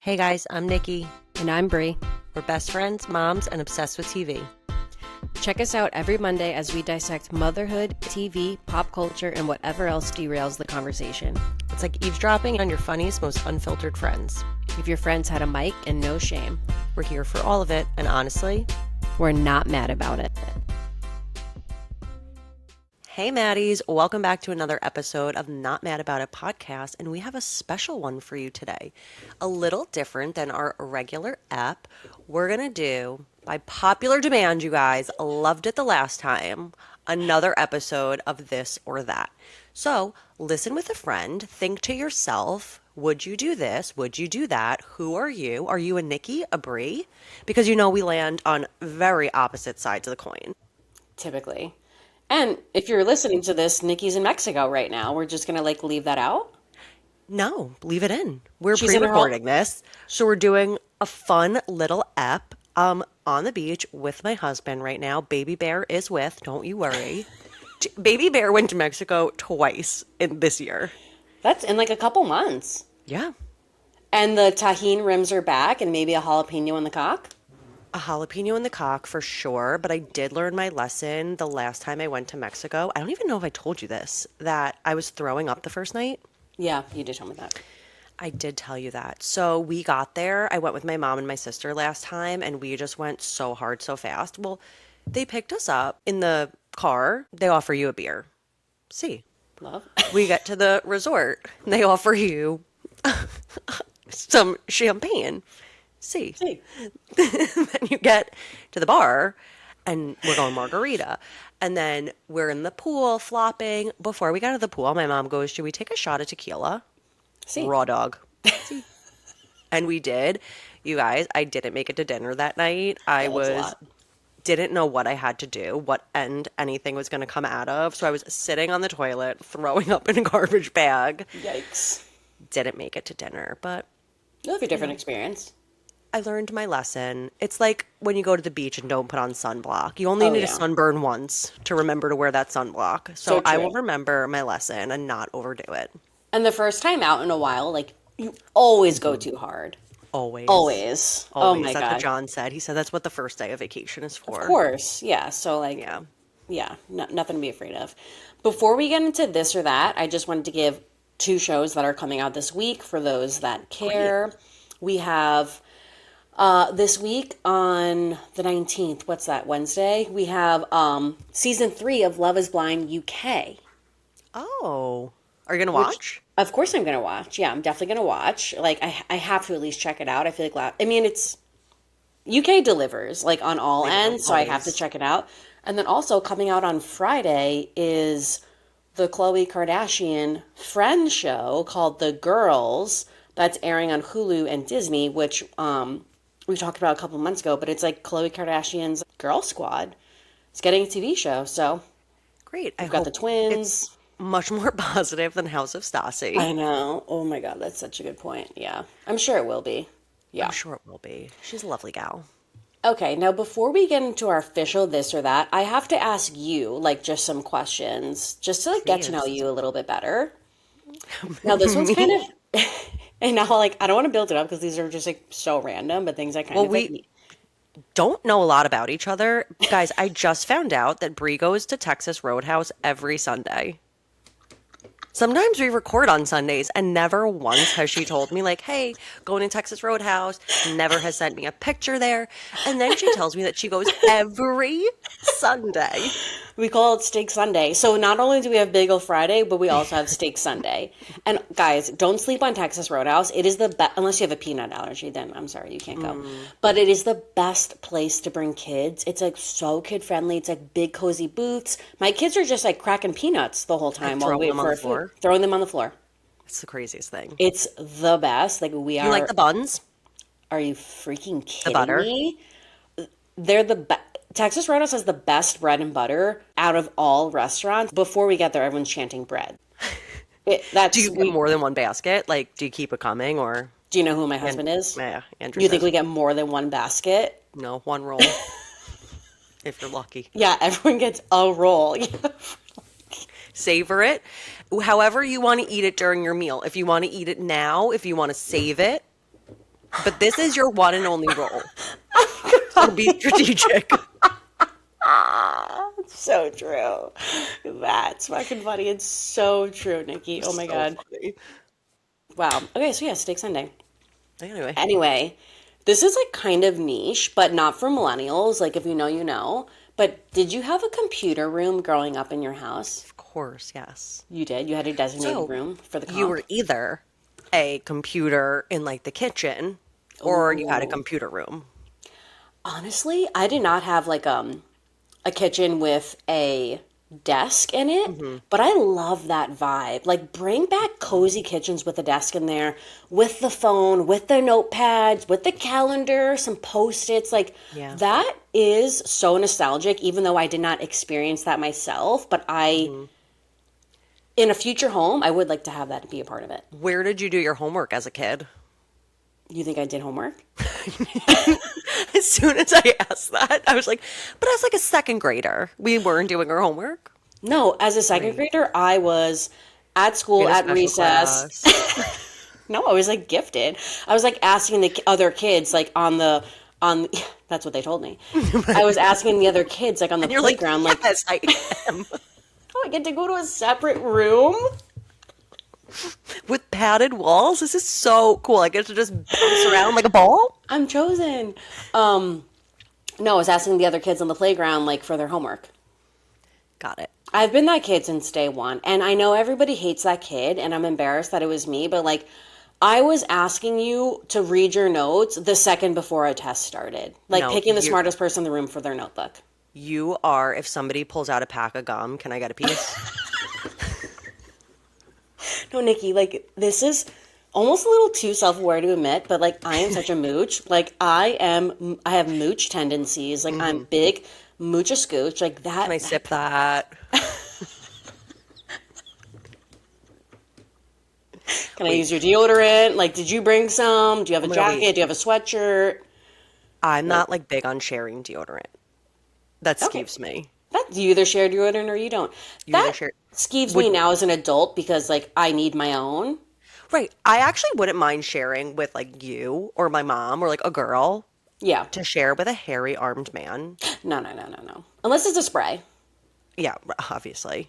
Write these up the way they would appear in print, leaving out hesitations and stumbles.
Hey guys, I'm Nikki. And I'm Brie. We're best friends, moms, and obsessed with TV. Check us out every Monday as we dissect motherhood, TV, pop culture, and whatever else derails the conversation. It's like eavesdropping on your funniest, most unfiltered friends. If your friends had a mic and no shame, We're here for all of it, and honestly, we're not mad about it. hey Maddies, welcome back to another episode of Not Mad About It podcast, and we have a special one for you today. A little different than our regular ep. We're going to do, by popular demand, you guys, loved it the last time, another episode of This or That. So listen with a friend, think to yourself, would you do this? Would you do that? Who are you? Are you a Nikki, a Brie? Because you know we land on very opposite sides of the coin. Typically. And if you're listening to this, Nikki's in Mexico right now. We're just gonna leave that out. No, leave it in. We're She's in her pre-recording this, so we're doing a fun little ep on the beach with my husband right now. Baby Bear is with, don't you worry. Baby Bear went to Mexico twice in this year. That's in a couple months. Yeah. And the tahine rims are back and maybe a jalapeno in the cock. A jalapeno in the cock for sure, but I did learn my lesson the last time I went to Mexico. I don't even know if I told you this, that I was throwing up the first night. Yeah, you did tell me that. I did tell you that. So we got there. I went with my mom and my sister last time, and we just went so hard, so fast. Well, they picked us up in the car. They offer you a beer. See, Love. we get to the resort. They offer you some champagne. See. See. Then you get to the bar, and we're going margarita. And then we're in the pool flopping. Before we got to the pool, my mom goes, should we take a shot of tequila? See. Raw dog. And we did. You guys, I didn't make it to dinner that night. I That was a lot. didn't know what I had to do, what end anything was going to come out of. So I was sitting on the toilet, throwing up in a garbage bag. Yikes. Didn't make it to dinner, but You'll have a different experience. I learned my lesson. It's like when you go to the beach and don't put on sunblock. You only Oh, need yeah. a sunburn once to remember to wear that sunblock. So So I true. will remember my lesson and not overdo it. And the first time out in a while, you always go too hard. Always. Always. Oh Always. my That's what God. John said. He said that's what the first day of vacation is for. Of course. Yeah. So Yeah. yeah, nothing to be afraid of. Before we get into this or that, I just wanted to give two shows that are coming out this week for those that care. We have this week on the 19th, what's that, Wednesday? We have season 3 of Love is Blind UK. Oh. Are you going to watch? Of course I'm going to watch. Yeah, I'm definitely going to watch. I have to at least check it out. I feel it's UK delivers on all ends, so I have to always. check it out. And then also coming out on Friday is the Khloe Kardashian friend show called The Girls that's airing on Hulu and Disney, which we talked about a couple of months ago, but it's like Khloe Kardashian's Girl Squad. It's getting a TV show, so Great. we've got the twins. It's much more positive than House of Stassi. I know. Oh my God, that's such a good point. Yeah, I'm sure it will be. Yeah. I'm sure it will be. She's a lovely gal. Okay, now before we get into our official this or that, I have to ask you just some questions just to get to know Please. you a little bit better. Now this one's kind of and now I don't want to build it up because these are just so random, but things I kind Well, of we don't know a lot about each other. Guys, I just found out that Brie goes to Texas Roadhouse every Sunday. Sometimes we record on Sundays and never once has she told me hey, going to Texas Roadhouse, never has sent me a picture there. And then she tells me that she goes every Sunday. we call it Steak Sunday. So not only do we have Bagel Friday, but we also have Steak Sunday. And guys, don't sleep on Texas Roadhouse. It is the best, unless you have a peanut allergy, then I'm sorry, you can't go. But it is the best place to bring kids. It's so kid friendly. It's big cozy booths. My kids are just cracking peanuts the whole time while throwing we wait them on for the our floor? food. Throwing them on the floor. It's the craziest thing. It's the best. We You are. like the buns? Are you freaking kidding butter? me? They're the best. Texas Roadhouse has the best bread and butter out of all restaurants. Before we get there, everyone's chanting bread. Do you get more than one basket? Do you keep it coming or? Do you know who my husband is? Yeah, Andrew You think says, we get more than one basket? no, one roll. If you're lucky. Yeah, everyone gets a roll. Savor it. However you want to eat it during your meal. If you want to eat it now, if you want to save it, But this is your one and only role. So be strategic. So true. That's fucking funny. It's so true, Nikki. Oh my So God. funny. Wow. Okay, so yeah, steak Sunday. Anyway, Anyway, this is like kind of niche, but not for millennials. Like if you know, you know. But did you have a computer room growing up in your house? of course, yes. You did. You had a designated So room for the you comp. were either a computer in like the kitchen or you had a Ooh. computer room. Honestly, I did not have like a kitchen with a desk in it, Hmm. but I love that vibe. Like bring back cozy kitchens with a desk in there, with the phone, with the notepads, with the calendar, some post-its. Like Yeah. that is so nostalgic, even though I did not experience that myself, but I Hmm. in a future home, I would like to have that be a part of it. Where did you do your homework as a kid? You think I did homework? As soon as I asked that, I was like, but as like a second grader, we weren't doing our homework. No, as a second Right. grader, I was at You school had a at special recess. class. No, I was like gifted. I was like asking the other kids like on that's what they told me. I was asking the other kids like on the And you're like, playground like, yes, I am. "Oh, I get to go to a separate room?" With padded walls. This is so cool. I get to just bounce around like a ball. I'm chosen. Um, no, I was asking the other kids on the playground like for their homework. Got it. I've been that kid since day one, and I know everybody hates that kid, and I'm embarrassed that it was me, but like I was asking you to read your notes the second before a test started, like No, picking the smartest person in the room for their notebook. you are, if somebody pulls out a pack of gum, can I get a piece? No, Nikki, like this is almost a little too self-aware to admit, but like I am such a mooch. Like I have mooch tendencies. Like I'm Hmm. big mooch a scooch. Like Can I that sip that? can I Wait, use your deodorant? Like, did you bring some? Do you have oh a my God, wait. jacket? Do you have a sweatshirt? I'm Like, not like big on sharing deodorant. That okay. skeeves me. That you either share deodorant or you don't. You either That share. skeeves me Would now as an adult because like I need my own. Right. I actually wouldn't mind sharing with like you or my mom or like a girl Yeah. to share with a hairy armed man. No, no, no, no, no. Unless it's a spray. Yeah, obviously.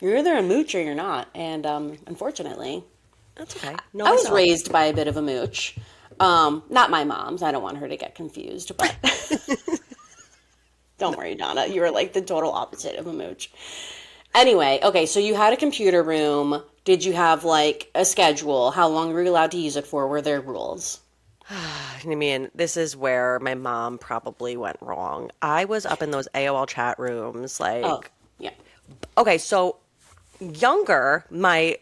You're either a mooch or you're not. And unfortunately, That's okay. Know I was myself. raised by a bit of a mooch. Not my mom's. I don't want her to get confused, but don't worry, Donna. You were like the total opposite of a mooch. Anyway, okay, so you had a computer room. Did you have like a schedule? How long were you allowed to use it for? Were there rules? I mean, this is where my mom probably went wrong. I was up in those AOL chat rooms, Oh, like, yeah. okay, so younger, my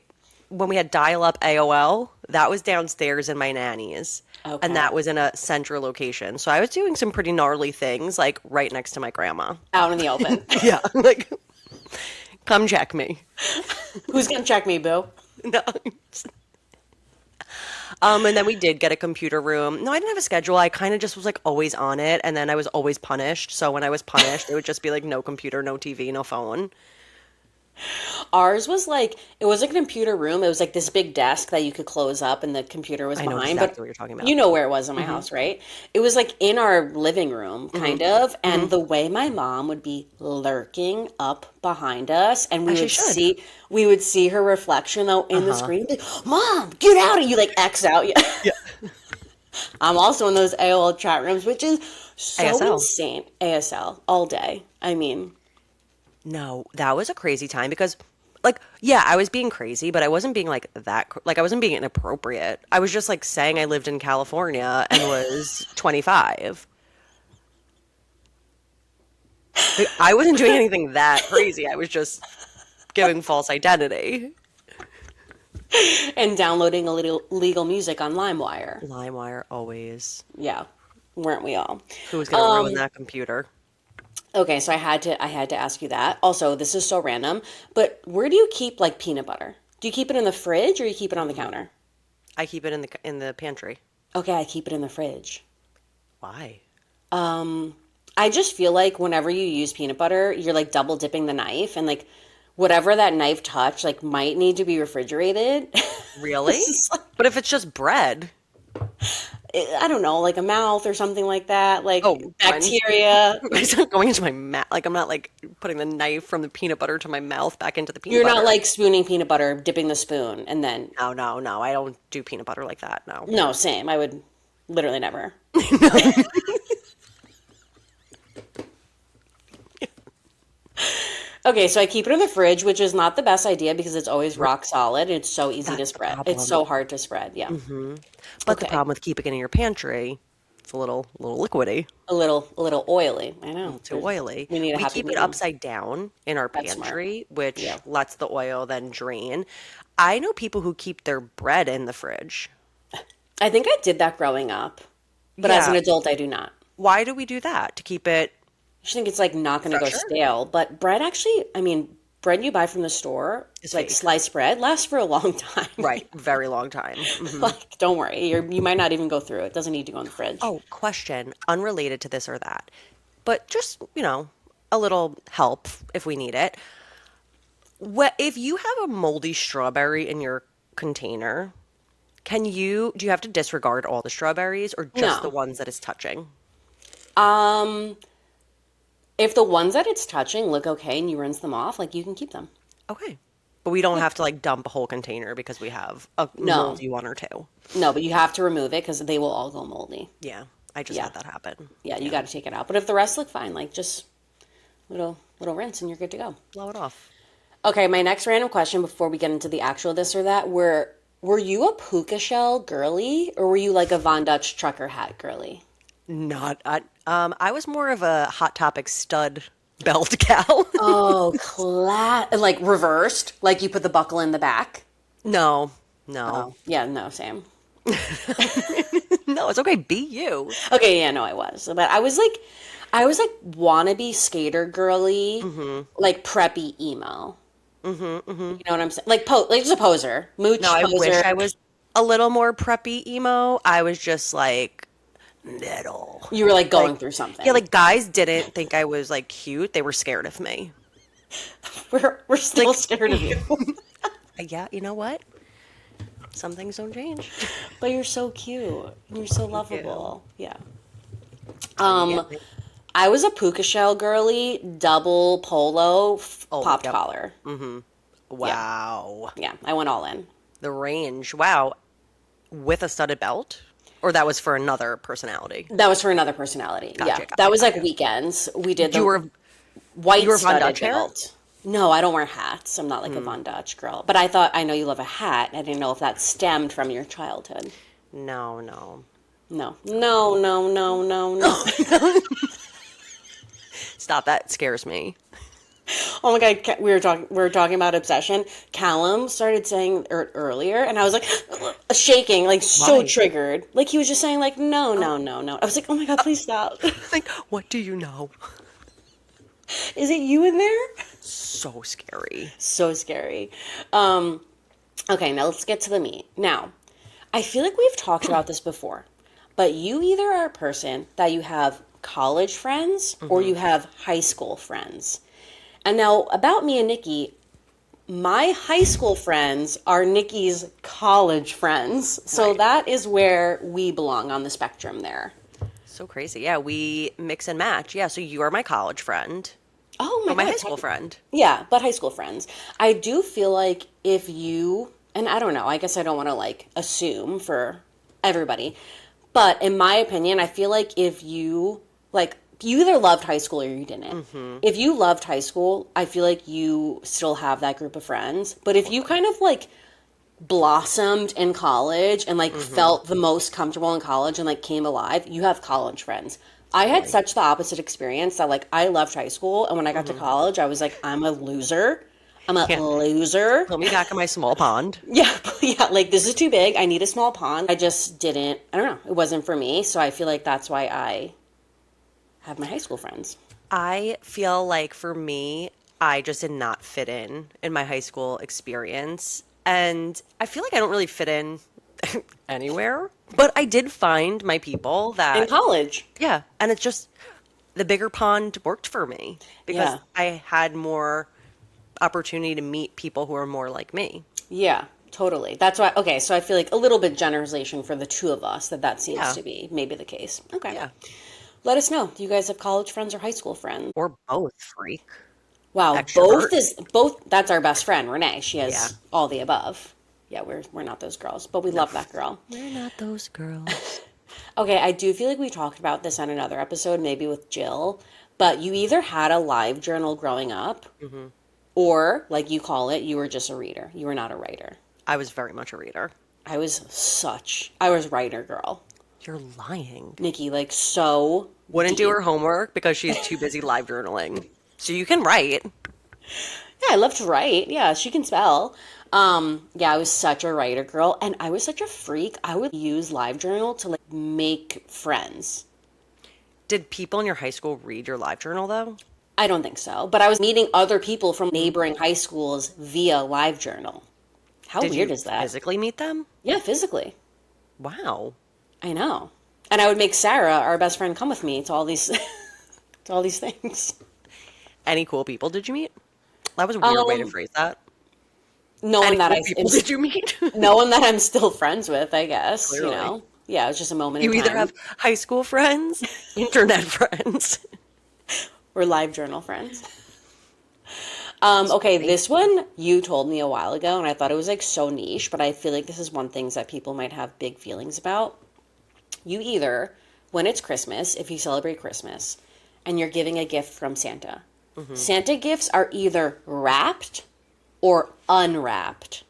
when we had dial-up AOL, that was downstairs in my nanny's, and Okay. that was in a central location. So I was doing some pretty gnarly things, like right next to my grandma. Out in the open. Yeah, like come check me. Who's gonna check me, boo? No. And then we did get a computer room. No, I didn't have a schedule. I kind of just was like always on it, and then I was always punished. So when I was punished, it would just be like no computer, no TV, no phone. Ours was like it was a computer room. It was like this big desk that you could close up and the computer was I know behind. But exactly what you're talking you about. know where it was in my Hmm. house, right? It was like in our living room, Hmm. kind of. Hmm. And the way my mom would be lurking up behind us, and As she should. we would see her reflection though in the Uh-huh. screen. Like, Mom, get out! And you like X out. Yeah. Yeah. I'm also in those AOL chat rooms, which is so ASL. insane. ASL all day. I mean. No, that was a crazy time because, like, yeah, I was being crazy, but I wasn't being like that. Like, I wasn't being inappropriate. I was just like saying I lived in California and was 25. Like, I wasn't doing anything that crazy. I was just giving false identity. And downloading a little legal music on LimeWire. LimeWire always. Yeah, weren't we all? Who was gonna ruin that computer? Okay, so I had to ask you that. Also, this is so random, but where do you keep like peanut butter? Do you keep it in the fridge or you keep it on the counter? I keep it in the pantry. Okay, I keep it in the fridge. Why? I just feel like whenever you use peanut butter, you're like double dipping the knife and like whatever that knife touched, like, might need to be refrigerated. Really? This is like, But if it's just bread, I don't know, like a mouth or something like that, like oh, mine's bacteria. it's not going into my mouth. Like I'm not like putting the knife from the peanut butter to my mouth back into the peanut You're not butter. like spooning peanut butter, dipping the spoon, and then, No, no, no. I don't do peanut butter like that. No. no, same. I would literally never. Okay, so I keep it in the fridge, which is not the best idea because it's always rock solid. It's so easy to That's the spread. It's problem. so hard to spread. Yeah. But the Okay. problem with keeping it in your pantry, it's a little liquidy, A little oily. I know. too oily. We need a We happy keep it medium. upside down in our That's smart. pantry, which Yeah. lets the oil then drain. I know people who keep their bread in the fridge. I think I did that growing up, but as an Yeah. adult, I do not. Why do we do that? To keep it I just think it's like not going to go fresher? stale. But bread actually, I mean, bread you buy from the store, Is like fake. sliced bread, lasts for a long time. Right. Very long time. Like, don't worry, you might not even go through it. Doesn't need to go in the fridge. Oh, question, unrelated to this or that, but just, a little help if we need it. What if you have a moldy strawberry in your container? Do you have to disregard all the strawberries or just the No. ones that it's touching? Um, if the ones that it's touching look okay and you rinse them off, like you can keep them. Okay. But we don't have to like dump a whole container because we have a No, moldy one or two. no, but you have to remove it because they will all go moldy. Yeah, I just Yeah, had that happen. yeah, you Yeah, got to take it out. But if the rest look fine, like just little rinse and you're good to go. blow it off. Okay, my next random question before we get into the actual this or that, were you a puka shell girly or were you like a Von Dutch trucker hat girly? Not, I was more of a Hot Topic stud belt gal. Oh, like reversed, like you put the buckle in the back. No, no, Oh, yeah, no, Sam. no, it's okay. Be you. Okay, yeah, no, I was. But I was like wannabe skater girly, like preppy emo. You know what I'm saying? Like just a poser, No, mooch I wish poser. I was a little more preppy emo. I was just like middle. You were like Like, going through yeah, something. like guys didn't think I was like cute. They were scared of me. We're still Like, scared of you, yeah, you know what? Some things don't change. but you're so cute. And you're so Thank you. lovable. Yeah. Yeah. Um, I was a puka shell girly, double polo, Oh, popped yep. collar. Yeah, Wow. yeah, I went all in. The range. Wow. With a studded belt? Or that was for another personality? That was for another personality. Yeah, Gotcha, that gotcha, was like gotcha. weekends. We did You the were you white were Von studded Dutch hair? belt. No, I don't wear hats. I'm not like a Von Dutch girl. But I know you love a hat. I didn't know if that stemmed from your childhood. No, no. No, no, no, no, no, no. Stop, that scares me. Oh my God, we were talking about obsession. Callum started saying earlier, and I was like shaking, like so Why? triggered. Like he was just saying like no, no, no, no. I was like, oh my God, please stop. Like, what do you know? Is it you in there? So scary. So scary. Um, okay, now let's get to the meat. Now, I feel like we've talked about this before, but you either are a person that you have college friends or you have high school friends. And now, about me and Nikki, my high school friends are Nikki's college friends. So Right. that is where we belong on the spectrum there. So crazy. Yeah, we mix and match. Yeah, so you are my college friend, Oh my but my high God. school friend. Yeah, but high school friends. I do feel like if you, and I don't know, I guess I don't want to like assume for everybody, but in my opinion, I feel like if you, like, you either loved high school or you didn't. If you loved high school, I feel like you still have that group of friends. But if you kind of like blossomed in college and like felt the most comfortable in college and like came alive, you have college friends. I had such the opposite experience that like I loved high school and when I got to college, I was like, I'm a loser. I'm a Yeah. loser. Put me back in my small pond. Yeah, yeah, like this is too big. I need a small pond. I just didn't, I don't know, it wasn't for me. So I feel like that's why I have my high school friends. I feel like for me, I just did not fit in my high school experience. And I feel like I don't really fit in anywhere. But I did find my people In that, college. yeah, and it's just the bigger pond worked for me because Yeah. I had more opportunity to meet people who are more like me. Yeah, totally. That's why, okay, so I feel like a little bit generalization for the two of us that seems Yeah. to be maybe the case. Okay. Yeah. Let us know. Do you guys have college friends or high school friends? Or both, freak. Wow, Extrovert. both. That's our best friend, Renee. She Yeah. has all the above. Yeah, we're not those girls, but we No. love that girl. We're not those girls. Okay, I do feel like we talked about this on another episode, maybe with Jill, but you either had a live journal growing up, Hmm. or like you call it, you were just a reader. You were not a writer. I was very much a reader. I was writer girl. You're lying. Nikki, like so Wouldn't do deep. her homework because she's too busy live journaling. So you can write. Yeah, I love to write. Yeah, she can spell. Yeah, I was such a writer girl, and I was such a freak. I would use LiveJournal to like make friends. Did people in your high school read your live journal though? I don't think so, but I was meeting other people from Mm. neighboring high schools via LiveJournal. How Did weird you is that? physically meet them? Yeah, physically. Wow. I know. And I would make Sarah, our best friend, come with me to all these to all these things. Any cool people did you meet? That was a weird way to Um, phrase that. no one Any that cool people did you meet? no one that I'm still friends with, I guess, you Clearly. know. Yeah, it was just a moment in You either time. have high school friends, internet friends. We're LiveJournal friends. Okay, Funny. this one you told me a while ago, and I thought it was like so niche, but I feel like this is one things that people might have big feelings about. You either, when it's Christmas, if you celebrate Christmas, and you're giving a gift from Santa, Hmm. Santa gifts are either wrapped or unwrapped.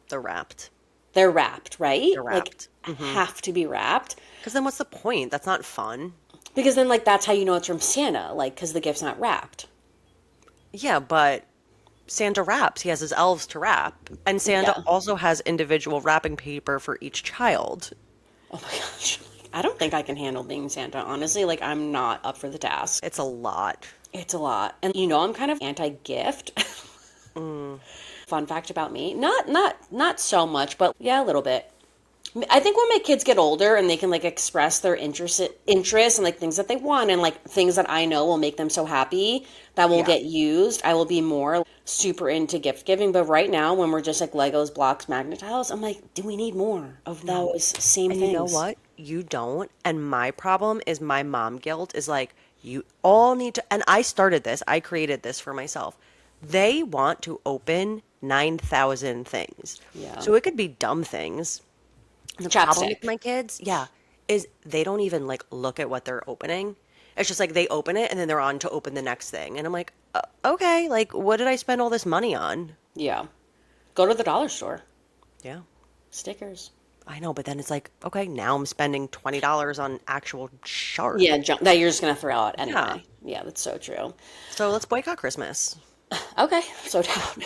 They're wrapped. They're wrapped, right? They're Like, wrapped. Hmm. have to be wrapped. Because then what's the point? That's not fun. Because then, like, that's how you know it's from Santa, like, because the gift's not wrapped. Yeah, but Santa wraps. He has his elves to wrap. And Santa Yeah. also has individual wrapping paper for each child. Oh my gosh. I don't think I can handle being Santa, honestly. Like, I'm not up for the task. It's a lot. It's a lot. And you know I'm kind of anti-gift. Mm. Fun fact about me. Not so much, but yeah, a little bit. I think when my kids get older and they can like express their interest and like things that they want and like things that I know will make them so happy that will Yeah. get used, I will be more super into gift giving. But right now, when we're just like Legos, blocks, magnet tiles, I'm like, do we need more of No. those same And you know things? what? You don't. And my problem is my mom guilt is like, you all need to. And I started this, I created this for myself. They want to open 9,000 things. Yeah. So it could be dumb things. The problem with Chapstick. my kids, yeah, is they don't even like look at what they're opening. It's just like they open it and then they're on to open the next thing. And I'm like, okay, like what did I spend all this money on? Yeah. Go to the dollar store. Yeah, Stickers. I know, but then it's like, okay, now I'm spending $20 on actual sharp. Yeah, junk that you're just gonna throw out Yeah. anyway. Yeah, that's so true. So let's boycott Christmas. Okay, so down.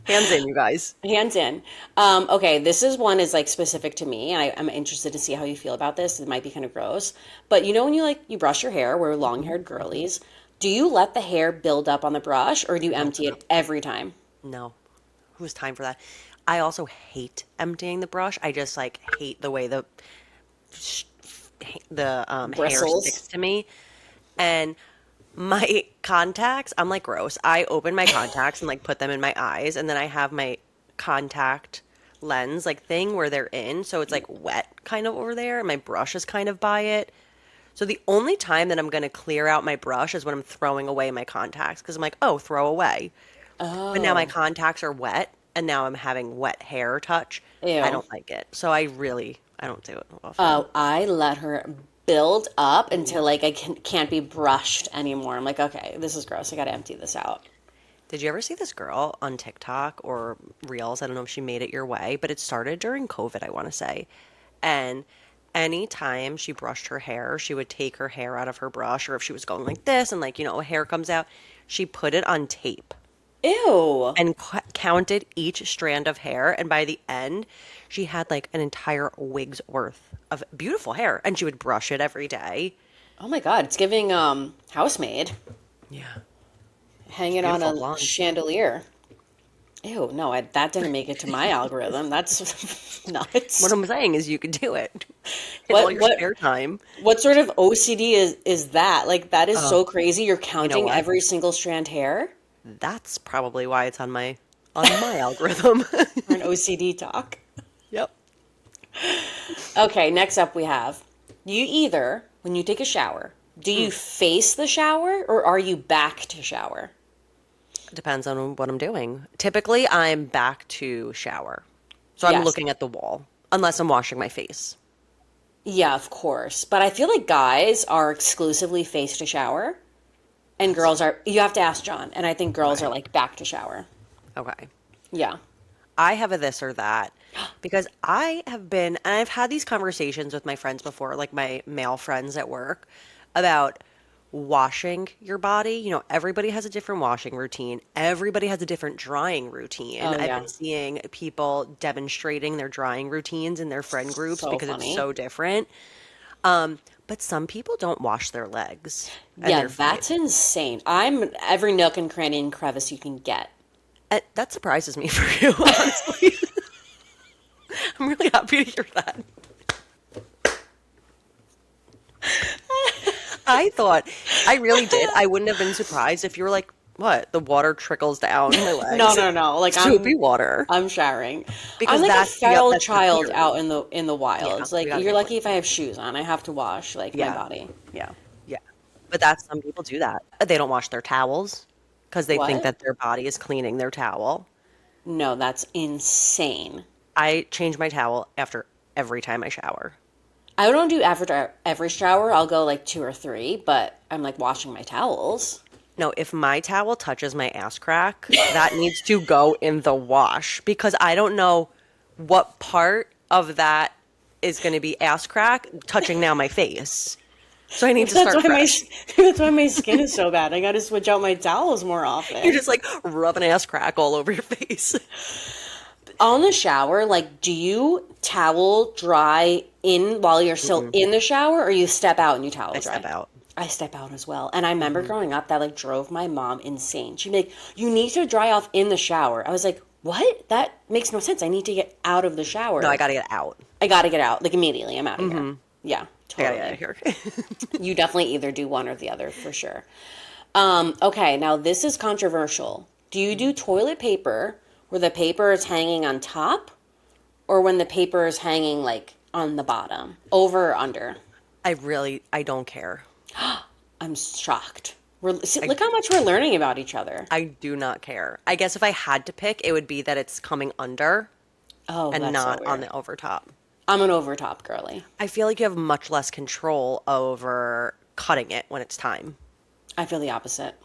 Hands in, you guys. Hands in. Okay, this is one is like specific to me, and I'm interested to see how you feel about this. It might be kind of gross, but you know when you like you brush your hair, we're long-haired girlies. Do you let the hair build up on the brush, or do you empty it every time? No. Who's time for that? I also hate emptying the brush. I just like hate the way sh- the hair Bristles. sticks to me. And my contacts, I'm like gross. I open my contacts and like put them in my eyes, and then I have my contact lens like thing where they're in, so it's like wet kind of over there, and my brush is kind of by it. So the only time that I'm going to clear out my brush is when I'm throwing away my contacts because I'm like, oh, throw away. But now my Oh, contacts are wet, and now I'm having wet hair touch. I ew. don't like it. So I don't do it often. Oh, I let her build up until like can't be brushed anymore. I'm like, okay, this is gross. I gotta empty this out. Did you ever see this girl on TikTok or Reels? I don't know if she made it your way, but it started during COVID, I want to say. And anytime she brushed her hair, she would take her hair out of her brush, or if she was going like this and like, a hair comes out, she put it on tape Ew. and counted each strand of hair. And by the end, she had like an entire wig's worth of beautiful hair. And she would brush it every day. Oh my God, it's giving housemaid. Yeah. Hang It's it on beautiful a blonde. chandelier. Ew, no, that didn't make it to my algorithm. That's What nuts. I'm saying is you could do it in all What your what spare time. what sort of OCD is that? Like that is Oh, so crazy. You're you know counting what? every single strand hair. That's probably why it's on my algorithm. Or an OCD talk. Yep. Okay, next up we have you either, when you take a shower, do you face the shower or are you back to shower? Depends on what I'm doing. Typically, I'm back to shower. So I'm Yes. looking at the wall, unless I'm washing my face. Yeah, of course. But I feel like guys are exclusively face to shower and That's girls are, you have to ask John. And I think girls are okay. like back to shower. Okay. Yeah. I have a this or that because and I've had these conversations with my friends before, like my male friends at work, about washing your body. Everybody has a different washing routine. Everybody has a different drying routine. Oh, I've yeah. been seeing people demonstrating their drying routines in their friend groups So because it's funny. so different. But some people don't wash their legs and Yeah, their feet. that's insane. I'm every nook and cranny and crevice you can get. That surprises me for you, honestly. I'm really happy to hear that. I thought, I really did. I wouldn't have been surprised if you were like, what? The water trickles down my No, legs. no, no. Like Soapy water. I'm showering. I'm Because like a yep, feral that's the child theory. out in the Yeah, wilds. we Like gotta you're get lucky clean. if I have shoes on. I have to wash like my Yeah, body. Yeah. yeah. But that's, some people do that. They don't wash their towels because they think What? that their body is cleaning their towel. No, that's insane. I change my towel after every time I shower. I don't do after every shower. I'll go like two or three, but I'm like washing my towels. No, if my towel touches my ass crack, that needs to go in the wash because I don't know what part of that is going to be ass crack touching now my face. So I need to That's start why fresh. that's why my skin is so bad. I got to switch out my towels more You're often. just like rubbing ass crack all over your face. On the shower, like, do you towel dry in while you're still Mm-mm. in the shower, or you step out and you towel I dry? step out. I step out as well. And I remember Hmm. growing up that like drove my mom insane. She'd be like, you need to dry off in the shower. I was like, what? That makes no sense. I need to get out of the No, I shower. got to get out. I gotta get out. Like immediately. I'm out of here. Hmm. Yeah, I got to get out of totally. here. You definitely either do one or the other for sure. Okay, now this is controversial. Do you do toilet paper where the paper is hanging on top or when the paper is hanging like on the bottom? Over or under? I don't care. I'm shocked. See, I, look how much we're learning about each other. I do not care. I guess if I had to pick, it would be that it's coming under Oh, and that's so not on weird. the overtop. I'm an overtop girly. I feel like you have much less control over cutting it when it's time. I feel the opposite.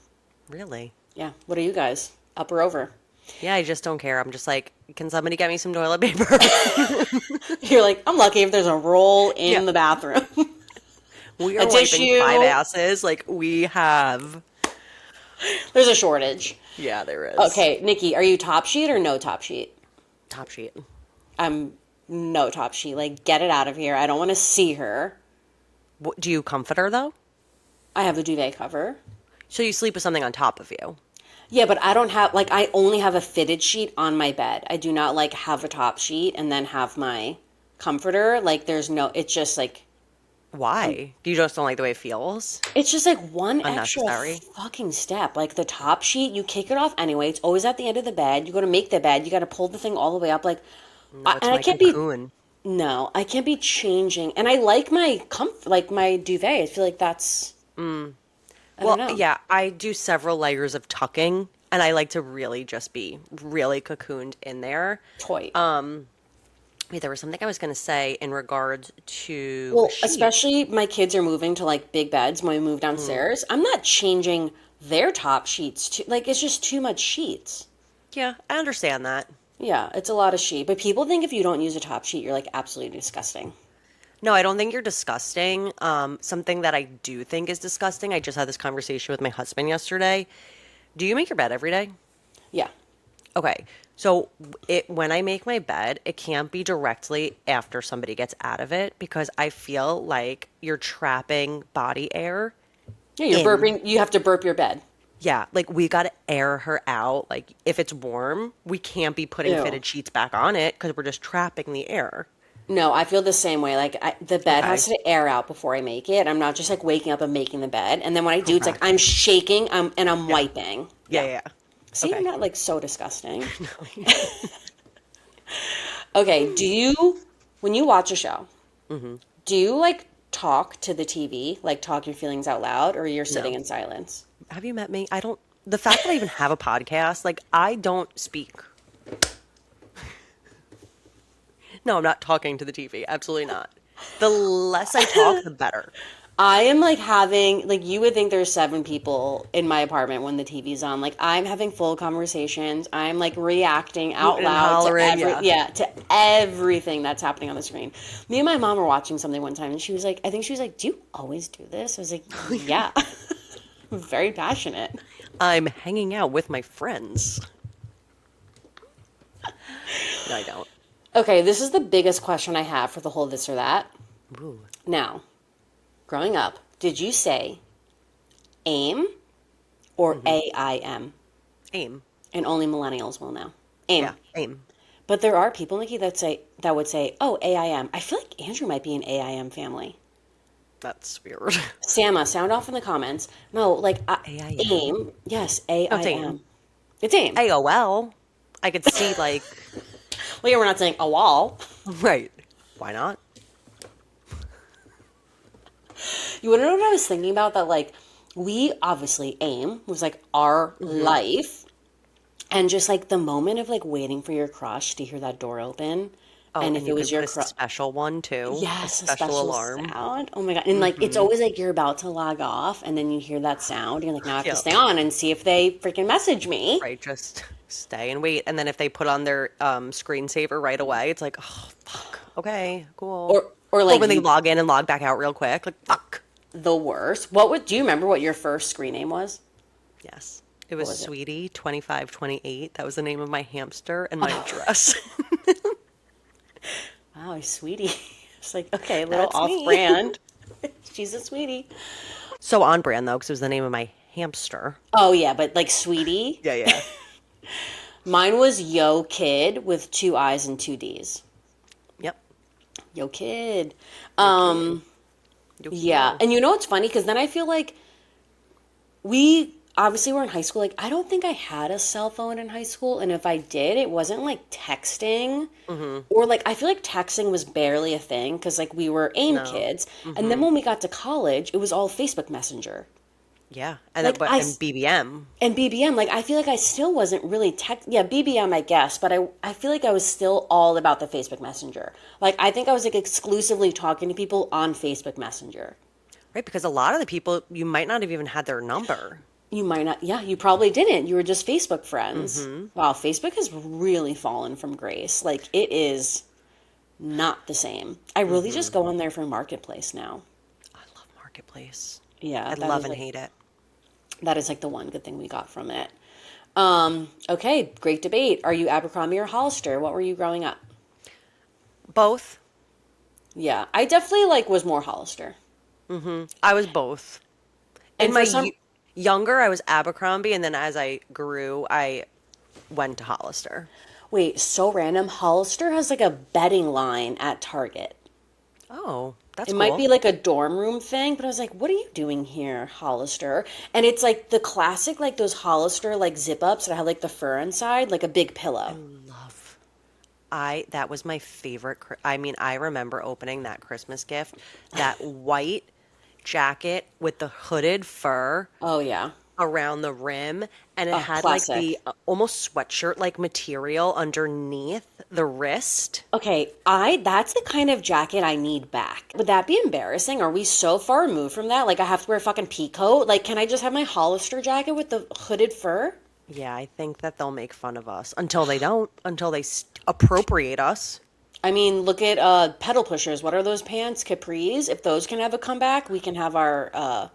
Really? Yeah. What are you guys? Up or over? Yeah, I just don't care. I'm just like, can somebody get me some toilet paper? You're like, I'm lucky if there's a roll Yeah. in the bathroom. We A are wiping five tissue. asses. Like, we have. There's a shortage. Yeah, there is. Okay, Nikki, are you top sheet or no top sheet? Top sheet. I'm no top sheet. Like, get it out of here. I don't want to see her. Do you comfort her, though? I have a duvet cover. So you sleep with something on top of you. Yeah, but I don't have, like, I only have a fitted sheet on my bed. I do not, like, have a top sheet and then have my comforter. Like, there's no, it's just like, Why? You just don't like the way it feels? it's just like one extra Unnecessary? fucking step. Like, the top sheet, you kick it off anyway. It's always at the end of the bed. You go to make the bed. You got to pull the thing all the way up. Like, No, it's and I my can't be, cocoon. no, I can't be changing. And I like my like my duvet. I feel like that's, I don't Well, know. yeah, I do several layers of tucking, and I like to really just be really cocooned in there. Toy. Wait, there was something I was going to say in regards to Well, sheets. especially my kids are moving to like big beds when we move downstairs. I'm not changing their top sheets to like it's just too much sheets. Yeah, I understand that. Yeah, it's a lot of sheet. But people think if you don't use a top sheet, you're like absolutely disgusting. No, I don't think you're disgusting. Something that I do think is disgusting. I just had this conversation with my husband yesterday. Do you make your bed every day? Yeah. Okay. So when I make my bed, it can't be directly after somebody gets out of it because I feel like you're trapping body air Yeah, you're in. burping. You have to burp your bed. Yeah, like we got to air her out. Like if it's warm, we can't be putting Ew. fitted sheets back on it because we're just trapping the air. No, I feel the same way. Like the bed Okay. has to air out before I make it. I'm not just like waking up and making the bed. And then when I do, it's Okay. like I'm shaking. And I'm Yeah. wiping. Yeah, Yeah. yeah. Yeah. See, I'm Okay. not like so disgusting. Okay, when you watch a show, Hmm. do you like talk to the TV, like talk your feelings out loud, or you're sitting No. in silence? Have you met me? I don't. The fact that I even have a podcast, like, I don't speak. No, I'm not talking to the TV. Absolutely not. The less I talk, the better. I am like having like you would think there's 7 people in my apartment when the TV's on. Like I'm having full conversations. I'm like reacting out Hooting and loud to hollering, every yeah. yeah, to everything that's happening on the screen. Me and my mom were watching something one time and she was like, I think she was like, "Do you always do this?" I was like, "Yeah." I'm very passionate. I'm hanging out with my friends. No, I don't. Okay, this is the biggest question I have for the whole this or that. Ooh. Now, growing up, did you say AIM or Hmm. AIM? Aim. And only millennials will know. AIM. Yeah, aim. But there are people, Nikki, that would say, "Oh, AIM." I feel like Andrew might be an AIM family. That's weird. Sama, sound off in the comments. No, like AIM? AIM. Yes, Oh, it's aim. AIM. It's AIM. AOL. I could see, like, Well, yeah, we're not saying a wall. right. Why not? You want to know what I was thinking about? That like we obviously AIM was like our Hmm. life, and just like the moment of like waiting for your crush to hear that door open, Oh, and and if you it can was put your a crush. special one too, a Yes, a special special alarm. sound. Oh my God. And like it's Hmm. always like you're about to log off and then you hear that sound. You're like, now I have to Yep. stay on and see if they freaking message me. Right, just stay and wait. And then if they put on their screensaver right away, it's like, oh, fuck. Okay, cool. Or Or like when they you log in and log back out real quick, like, fuck. the worst. What would do you remember what your first screen name was? Yes. It What was was it? Sweetie 2528. That was the name of my hamster and my address. Wow, sweetie. It's like, okay, a little That's off me. brand. She's a sweetie. So on brand though, because it was the name of my hamster. Oh yeah, but like sweetie. Yeah, yeah. Mine was Yo Kid with 2 I's and 2 D's. Yep. Yo Kid. Yo kid. Um, Yo yeah. kiddo. And you know what's funny? Because then I feel like we obviously were in high school. Like, I don't think I had a cell phone in high school. And if I did, it wasn't like texting Mm-hmm. or like, I feel like texting was barely a thing because like we were AIM No. kids. And then Mm-hmm. when we got to college, it was all Facebook Messenger. Yeah. And then, Like, but and BBM. and BBM, like, I feel like I still wasn't really yeah, BBM, I guess, but I feel like I was still all about the Facebook Messenger. Like, I think I was like exclusively talking to people on Facebook Messenger. Right, because a lot of the people you might not have even had their number. You might not, yeah, you probably didn't. You were just Facebook friends. Mm-hmm. Wow, Facebook has really fallen from grace. Like, it is not the same. I really just Mm-hmm. go on there for Marketplace now. I love Marketplace. Yeah, I love and hate it. that is like the one good thing we got from it. Okay, great debate. Are you Abercrombie or Hollister? What were you growing up? Both. Yeah, I definitely like was more Hollister. I was both. In And my for some, younger, I was Abercrombie, and then as I grew, I went to Hollister. wait, so random. Hollister has like a bedding line at Target. Oh, that's It might cool. be like a dorm room thing, but I was like, what are you doing here, Hollister? And it's like the classic, like those Hollister like zip ups that have like the fur inside, like a big I pillow. love. I that was my favorite. I mean, I remember opening that Christmas gift, that white jacket with the hooded fur Oh yeah. around the rim, and it Oh, had like the classic. almost sweatshirt like material underneath the wrist. Okay, I that's the kind of jacket I need back. Would that be embarrassing? Are we so far removed from that? Like I have to wear a fucking pea coat? Like can I just have my Hollister jacket with the hooded fur? Yeah, I think that they'll make fun of us until they don't, until they appropriate us. I mean, look at pedal pushers. What are those pants? Capris. If those can have a comeback, we can have our I'm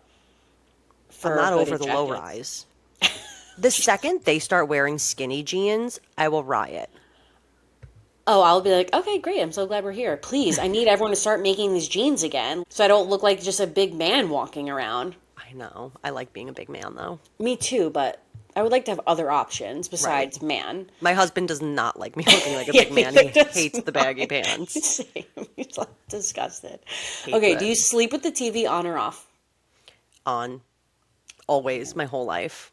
fur not over hooded the low jackets. rise. The second they start wearing skinny jeans, I will riot. Oh, I'll be like, okay, great. I'm so glad we're here. Please, I need everyone to start making these jeans again, so I don't look like just a big man walking around. I know. I like being a big man though. Me too, but I would like to have other options Right. besides man. My husband does not like me looking like a Yeah, big man. neither He does hates the baggy mine. pants. Same. He's like disgusted. Hates Okay, do it. you sleep with the TV on or off? On always my whole life.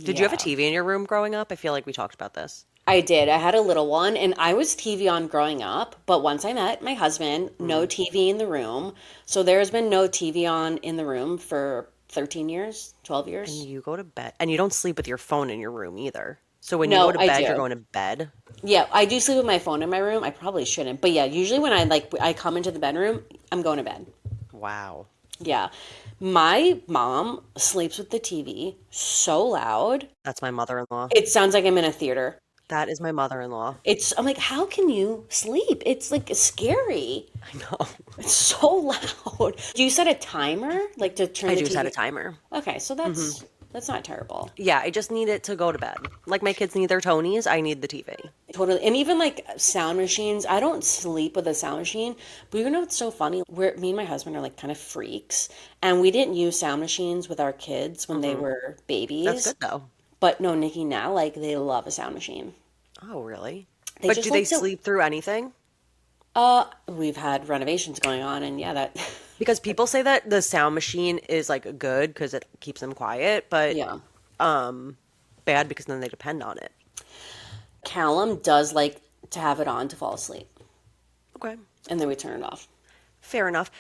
Did you have a Yeah. TV in your room growing up? I feel like we talked about this. I did. I had a little one, and I was TV on growing up. But once I met my husband, no Mm. TV in the room. So there's been no TV on in the room for 13 years, 12 And years. you go to bed, and you don't sleep with your phone in your room either. So when you go No, to I bed, you're do. going to bed. Yeah, I do sleep with my phone in my room. I probably shouldn't. But yeah, usually when I come into the bedroom, I'm going to bed. Wow. Yeah. My mom sleeps with the TV so loud. That's my mother-in-law. It sounds like I'm in a theater. That is my mother-in-law. I'm like, how can you sleep? It's like scary. I know. It's so loud. Do you set a timer like to turn I the do set a TV? timer. Okay, so Hmm. that's not terrible. Yeah, I just need it to go to bed. Like my kids need their Tonys, I need the TV. Totally. And even like sound machines, I don't sleep with a sound machine, but you know what's so funny? Me and my husband are like kind of freaks, and we didn't use sound machines with our kids when they Hmm. were That's babies. good though. But no, Nikki now like they love a sound machine. Oh, really? They But just do they like to sleep through anything? we've had renovations going on and yeah, that Because people say that the sound machine is like good because it keeps them quiet, but yeah. bad because then they depend on it. Callum does like to have it on to fall asleep, Okay. and then we turn it off. Fair enough.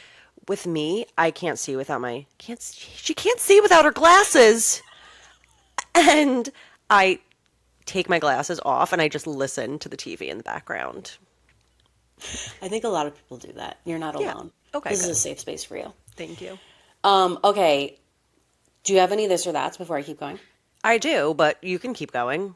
With me, I can't see without she can't see without her glasses. And I take my glasses off and I just listen to the TV in the background. I think a lot of people do that. You're not Yeah. alone. Okay, This is a good. safe space for you. Thank you. Okay. Do you have any this or that's before I keep going? I do, but you can keep going.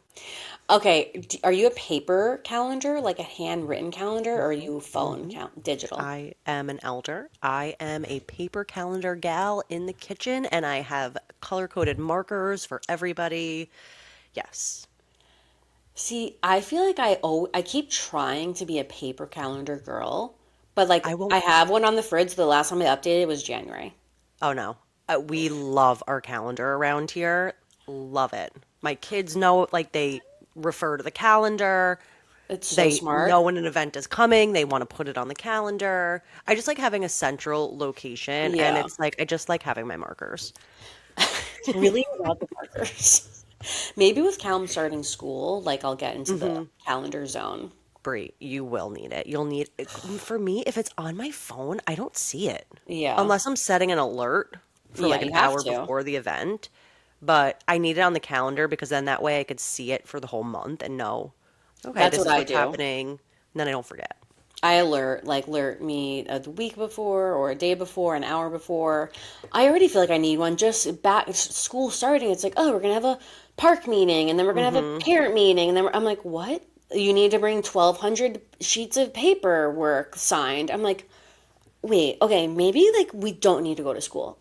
Okay. Are you a paper calendar, like a handwritten calendar, or are you phone digital? I am an elder. I am a paper calendar gal in the kitchen, and I have color-coded markers for everybody. Yes. See, I feel like I keep trying to be a paper calendar girl, but like I won't. I have one on the fridge. The last time I updated it was January. Oh no. We love our calendar around here. Love it. My kids know, like, they refer to the calendar. It's so They smart. know when an event is coming. They want to put it on the calendar. I just like having a central location, and Yeah. it's like I just like having my markers. Really about the markers. Maybe with Callum starting school, like I'll get into the Hmm. calendar zone. Brie, you will need it. You'll need it. For me, if it's on my phone, I don't see it Yeah. unless I'm setting an alert for Yeah, like an you have hour to. before the event. But I need it on the calendar because then that way I could see it for the whole month and know, okay, That's this what is I what's do. happening. And then I don't forget. I alert me the week before or a day before, an hour before. I already feel like I need one. Just back school starting, it's like, oh, we're gonna have a park meeting, and then we're gonna have a Hmm. parent meeting, and then I'm like, what? You need to bring 1,200 sheets of paperwork signed. I'm like, wait, okay, maybe like we don't need to go to school.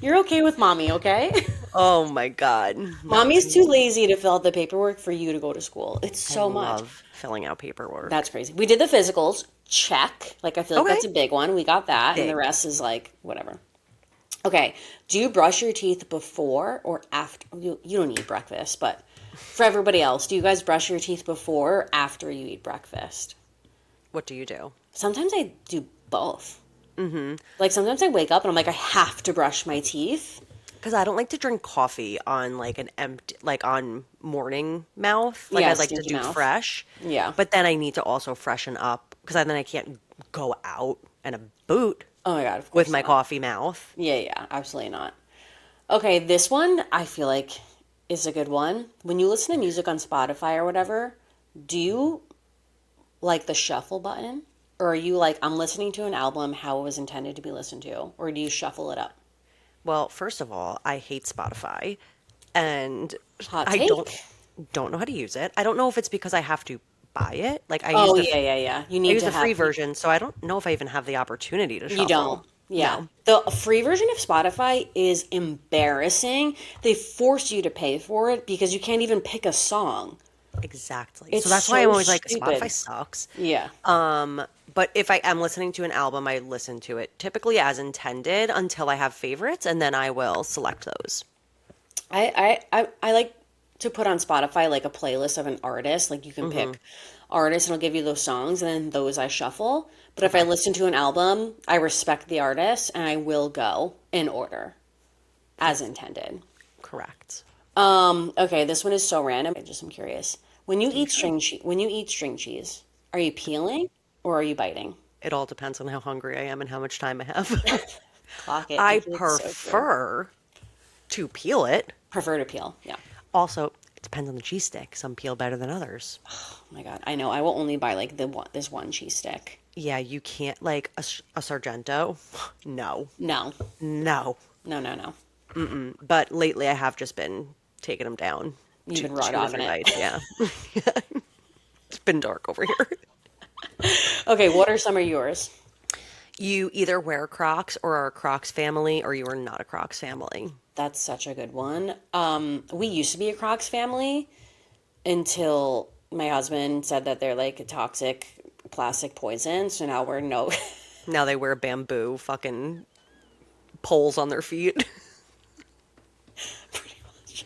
You're okay with mommy, okay? Oh my God. No, Mommy's too lazy to fill out the paperwork for you to go to school. It's I so much. love filling out That's paperwork. crazy. We did the physicals. Check. Like, I feel like Okay. that's a big one. We got that. And the Big. rest is like, whatever. Okay. Do you brush your teeth before or after? You don't eat breakfast, but for everybody else, do you guys brush your teeth before or after you eat breakfast? What do you do? Sometimes I do both. Hmm. Like, sometimes I wake up and I'm like, I have to brush my teeth. Because I don't like to drink coffee on like an empty, like on morning mouth. Like I Yeah, like to stinky do mouth. fresh. Yeah. But then I need to also freshen up because then I can't go out in a boot Oh my God, of with course my not. coffee mouth. Yeah, yeah, absolutely not. Okay, this one I feel like is a good one. When you listen to music on Spotify or whatever, do you like the shuffle button? Or are you like, I'm listening to an album how it was intended to be listened to? Or do you shuffle it up? Well, first of all, I hate Spotify and Hot I take. don't know how to use it. I don't know if it's because I have to buy it. Like Oh, yeah, yeah, yeah. You I need use to the free have, version, so I don't know if I even have the opportunity to you don't. shuffle. Yeah. No. The free version of Spotify is embarrassing. They force you to pay for it because you can't even pick a song. Exactly. So It's that's why I'm so always like, Spotify stupid. sucks. Yeah. But if I am listening to an album, I listen to it typically as intended until I have favorites, and then I will select those. I like to put on Spotify like a playlist of an artist. Like you can Hmm. pick artists and it'll give you those songs and then those I shuffle. But if I Okay. listen to an album, I respect the artist and I will go in order. as intended. Correct. Okay, this one is so random. I'm curious. Okay. When you eat string cheese, are you peeling or are you biting? It all depends on how hungry I am and how much time I have. Clock it. I Nikki, it's so true. prefer to peel it. Prefer to peel. Yeah. Also, it depends on the cheese stick. Some peel better than others. Oh my God. I know. I will only buy like this one cheese stick. Yeah, you can't like a Sargento. No, No. no. No, no, no. But lately, I have just been taking them down You've two, been raw two or dogging three it. bites. Yeah, it's been dark over here. Okay, what are some of yours? You either wear Crocs or are a Crocs family, or you are not a Crocs family. That's such a good one. We used to be a Crocs family until my husband said that they're like a toxic plastic poison. So now we're no. Now they wear bamboo fucking poles on their feet. Pretty much.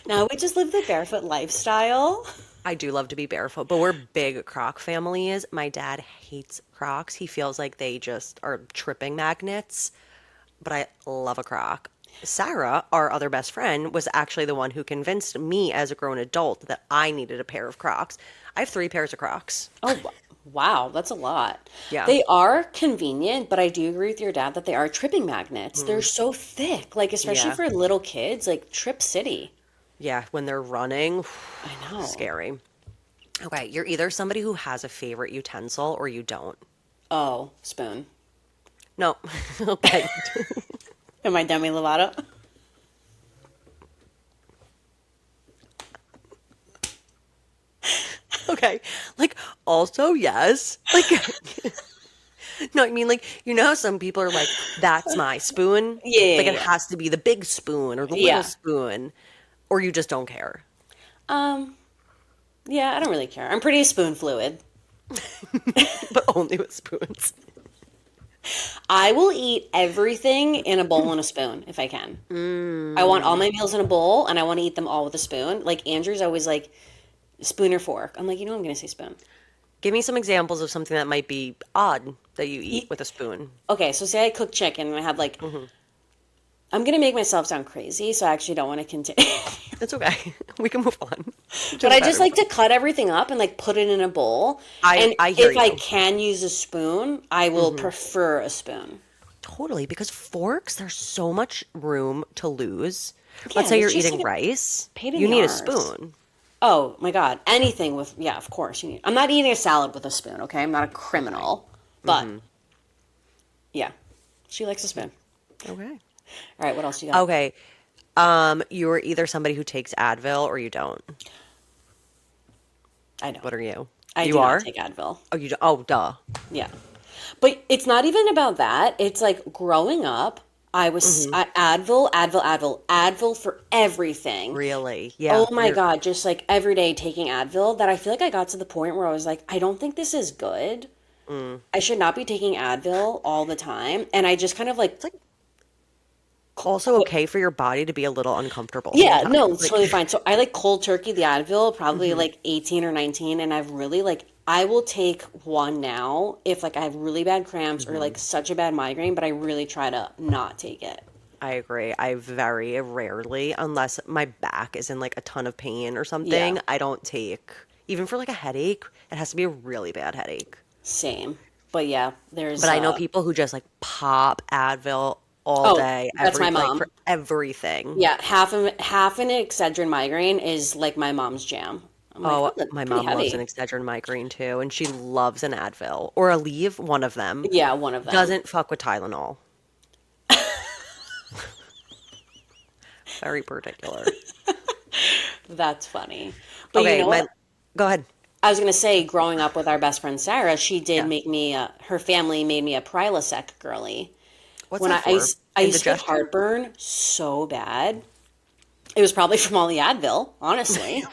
Now we just live the barefoot lifestyle. I do love to be barefoot, but we're big Croc families. My dad hates Crocs. He feels like they just are tripping magnets, but I love a Croc. Sarah, our other best friend, was actually the one who convinced me as a grown adult that I needed a pair of Crocs. I have 3 pairs of Crocs. Oh, wow, that's a lot. Yeah. They are convenient, but I do agree with your dad that they are tripping magnets. They're so thick, like especially Yeah. for little kids, like Trip City. Yeah, when they're running, I know. scary. Okay, you're either somebody who has a favorite utensil or you don't. Oh, spoon. No. Okay. Am I Demi Lovato? Okay. Like, also, yes. Like, no, I mean, like, you know how some people are like, that's my spoon? Yeah, Like, yeah, it yeah. has to be the big spoon or the little Yeah. spoon, or you just don't care. Um, yeah, I don't really care. I'm pretty spoon fluid. But only with spoons. I will eat everything in a bowl and a spoon if I can. I want all my meals in a bowl and I want to eat them all with a spoon. Like Andrew's always like spoon or fork. I'm like, I'm going to say spoon. Give me some examples of something that might be odd that you eat He, with a spoon. okay, so say I cook chicken and I have like, I'm going to make myself sound crazy, so I actually don't want to continue. It's okay. We can move on to But a I just better one. like to cut everything up and like put it in a bowl. I And I hear if I you. can use a spoon, I will prefer a spoon. Totally, because forks, there's so much room to lose. Let's Yeah, say you're it's just eating like a rice, pain in you the need a arse. spoon. Oh my God. Anything with, yeah, of course. I'm not eating a salad with a spoon, okay? I'm not a Okay. criminal. But yeah, she likes a spoon. Okay. All right, what else you got? Okay. You're either somebody who takes Advil or you don't. I don't. What are you? I You do not are? take Advil. Oh, you do. Oh, duh. Yeah. But it's not even about that. It's like growing up, Advil for everything. Really? Oh Yeah. my God, just like every day taking Advil, that I feel like I got to the point where I was like, I don't think this is good. I should not be taking Advil all the time. And I just kind of like, It's like also okay for your body to be a little uncomfortable yeah, no, sometimes. it's Like, totally fine. So I like cold turkey, the Advil, probably like 18 or 19. And I've really like, I will take one now if like I have really bad cramps or like such a bad migraine, but I really try to not take it. I agree. I very rarely, unless my back is in like a ton of pain or Yeah, something, I don't take, even for like a headache, it has to be a really bad headache. same. But yeah, But there's I know people who just like pop Advil all oh, day, that's my like for mom. everything. Yeah, half an Excedrin migraine is like my mom's jam. I'm like, oh, Oh, that's my pretty mom loves an heavy. Excedrin migraine too, and she loves an Advil or a Aleve, one of them. Yeah, one of them. Doesn't fuck with Tylenol. Very particular. That's funny. But you Okay, know my what? go ahead. I was gonna say, growing up with our best friend Sarah, she did Yeah. make me. Her family made me a Prilosec girly. What's When that for? I used to get Indigestion? heartburn so bad. It was probably from all the Advil, honestly.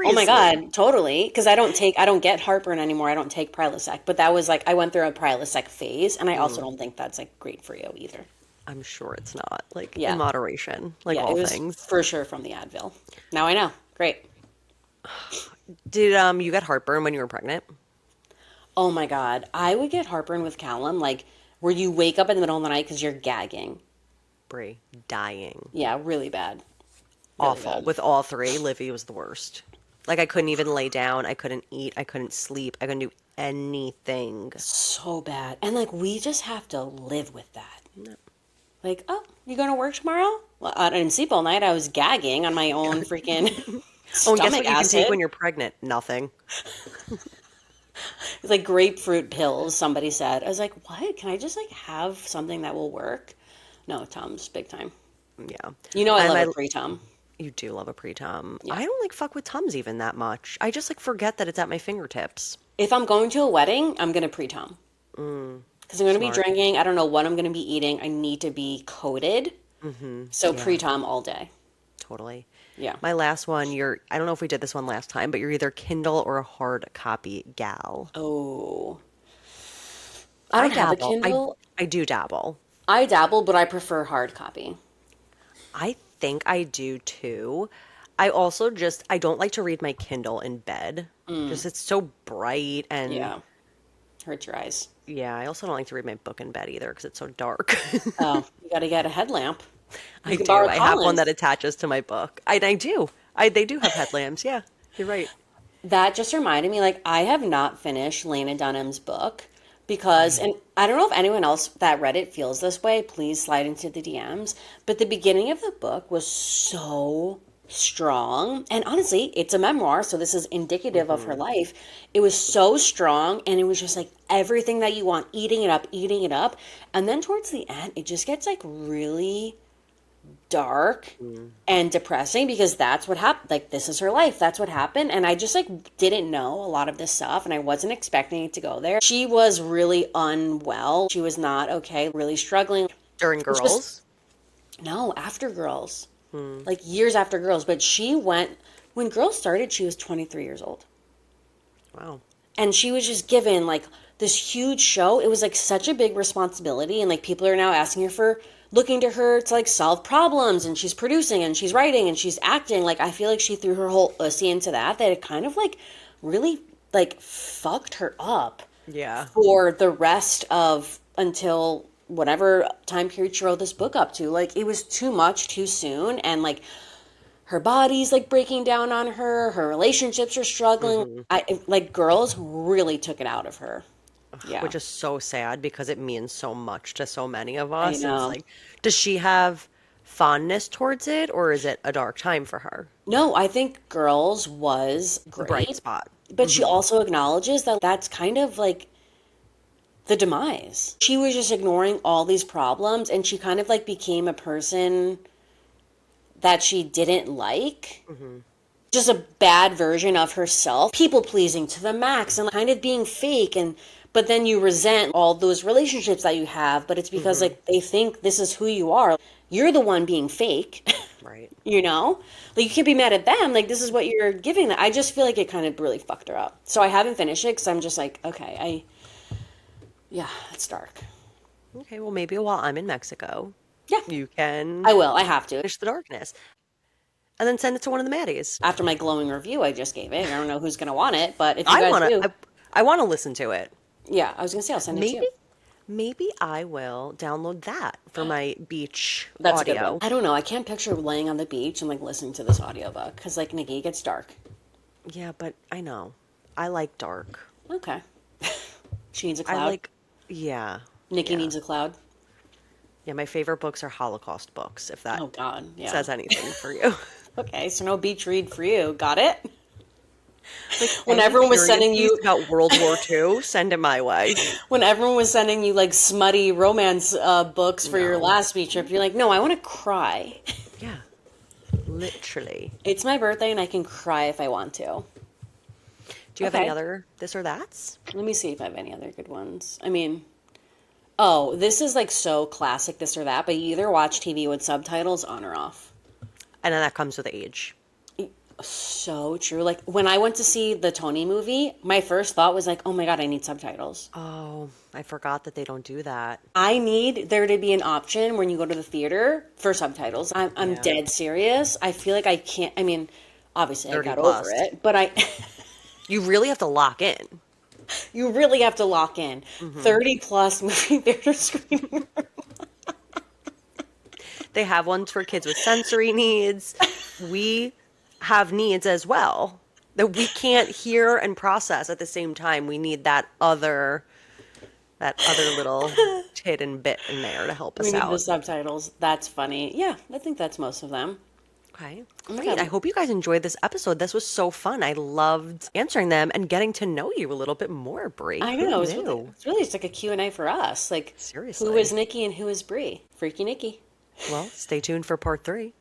Oh my Seriously. God, totally. Because I don't get heartburn anymore. I don't take Prilosec. But that was like, I went through a Prilosec phase, and I also don't think that's like great for you either. I'm sure it's not. Like in Yeah, moderation, like yeah, all it was things. for sure from the Advil. Now I know. Great. Did you get heartburn when you were pregnant? Oh my God, I would get heartburn with Callum, like where you wake up in the middle of the night because you're gagging. Brie, dying. Yeah, really bad. Really Awful. bad. With all three, Livy was the worst. Like I couldn't even lay down. I couldn't eat. I couldn't sleep. I couldn't do anything. So bad. And like we just have to live with that. No. Like, oh, you going to work tomorrow? Well, I didn't sleep all night. I was gagging on my own freaking Oh, and guess stomach what you can take acid. when you're pregnant? Nothing. It's like grapefruit pills, somebody said. I was like, what? Can I just like have something that will work? No, Tums, big time. Yeah. You know I And love a my pre-Tum. You do love a pre-tum. Yeah. I don't like fuck with Tums even that much. I just like forget that it's at my fingertips. If I'm going to a wedding, I'm going to pre-Tum. Because I'm going to be Smart. drinking. I don't know what I'm going to be eating. I need to be coated. So Yeah, pre-Tum all day. totally. Yeah. My last one, I don't know if we did this one last time, but you're either Kindle or a hard copy gal. Oh. I I don't have a dabble. Kindle. I do dabble. I dabble, but I prefer hard copy. I think I do too. I also just I don't like to read my Kindle in bed. Just it's so bright and Yeah. Hurts your eyes. yeah, I also don't like to read my book in bed either because it's so dark. Oh, you got to get a headlamp. I You can do. borrow I have one that Colin's. attaches to my book. I do. They do have headlamps. Yeah, you're right. That just reminded me, like, I have not finished Lena Dunham's book because, and I don't know if anyone else that read it feels this way. Please slide into the DMs. But the beginning of the book was so strong. And honestly, it's a memoir, so this is indicative of her life. It was so strong, and it was just like everything that you want, eating it up, eating it up. And then towards the end, it just gets like really dark and depressing because that's what happened. Like, this is her life. That's what happened. And I just like didn't know a lot of this stuff and I wasn't expecting it to go there. She was really unwell. She was not okay, really struggling. During Which was, girls. no, after girls, like years after girls. But she went, when girls started, she was 23 years old. Wow. And she was just given like this huge show. It was like such a big responsibility. And like people are now asking her for looking to her to like solve problems. And she's producing and she's writing and she's acting. Like I feel like she threw her whole ussy into that it kind of like really like fucked her up Yeah. for the rest of until whatever time period she wrote this book up to. Like it was too much too soon. And like her body's like breaking down on her, her relationships are struggling. I like girls really took it out of her. Yeah, Which is so sad because it means so much to so many of I us. It's know. like, does she have fondness towards it or is it a dark time for her? No, I think girls was The bright great, spot. but she also acknowledges that that's kind of like the demise. She was just ignoring all these problems and she kind of like became a person that she didn't like. Just a bad version of herself, people pleasing to the max and kind of being fake. And but then you resent all those relationships that you have, but it's because like they think this is who you are. You're the one being fake. Right. You know, like you can't be mad at them, like this is what you're giving them. I just feel like it kind of really fucked her up, so I haven't finished it because I'm just like, okay, yeah, it's dark. Okay, well, maybe while I'm in Mexico, Yeah, you can I will, I have to. finish the darkness and then send it to one of the Maddies. After my glowing review I just gave it, I don't know who's gonna want it, but if you I guys want to, do, I want to listen to it. yeah, I was gonna say I'll send it to Maybe, you. maybe I will download that for my beach That's a good one. audio. I don't know. I can't picture laying on the beach and like listening to this audiobook because like Nikki, it gets dark. Yeah, but I know. I like dark. Okay. She needs a I cloud. like, yeah, Nikki yeah. needs a cloud. Yeah, my favorite books are Holocaust books, if that Oh God. Yeah. says anything for you. Okay. So no beach read for you. Got it? Like When any everyone was period sending piece you, about World War II, send it my way. when everyone was sending you like smutty romance books for your No. last beach trip, you're like, no, I want to cry. Yeah, literally. It's my birthday and I can cry if I want to. Do you have any Okay. other this or that's? Let me see if I have any other good ones. I mean, oh, this is like so classic, this or that, but you either watch TV with subtitles on or off. And then that comes with age. So true. Like when I went to see the Tony movie, my first thought was like, oh my God, I need subtitles. Oh, I forgot that they don't do that. I need there to be an option when you go to the theater for subtitles. I'm Yeah. dead serious. I feel like I can't, I mean, obviously I 30 got plus. over it, but You really have to lock in. you really have to lock in. 30 plus movie theater screening. They have ones for kids with sensory needs. We have needs as well that we can't hear and process at the same time. We need that other little hidden bit in there to help We us need the out. subtitles. That's funny. Yeah, I think that's most of them. Okay, Oh my great. I God. hope you guys enjoyed this episode. This was so fun. I loved answering them and getting to know you a little bit more, Brie. I Who know. knew? It's really just like a Q and a for us. Like, who is Seriously. Nikki and who is Brie? Freaky Nikki. Well, stay tuned for part 3.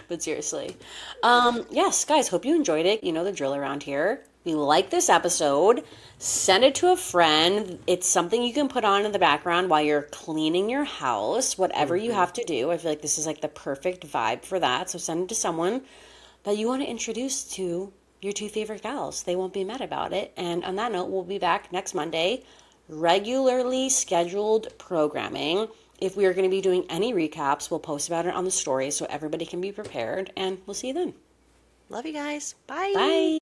But seriously. Yes, guys, hope you enjoyed it. You know the drill around here. If you like this episode, send it to a friend. It's something you can put on in the background while you're cleaning your house, whatever you have to do. I feel like this is like the perfect vibe for that. So send it to someone that you want to introduce to your 2 favorite gals. They won't be mad about it. And on that note, we'll be back next Monday. Regularly scheduled programming. If we are going to be doing any recaps, we'll post about it on the story so everybody can be prepared. And we'll see you then. Love you guys. Bye. Bye.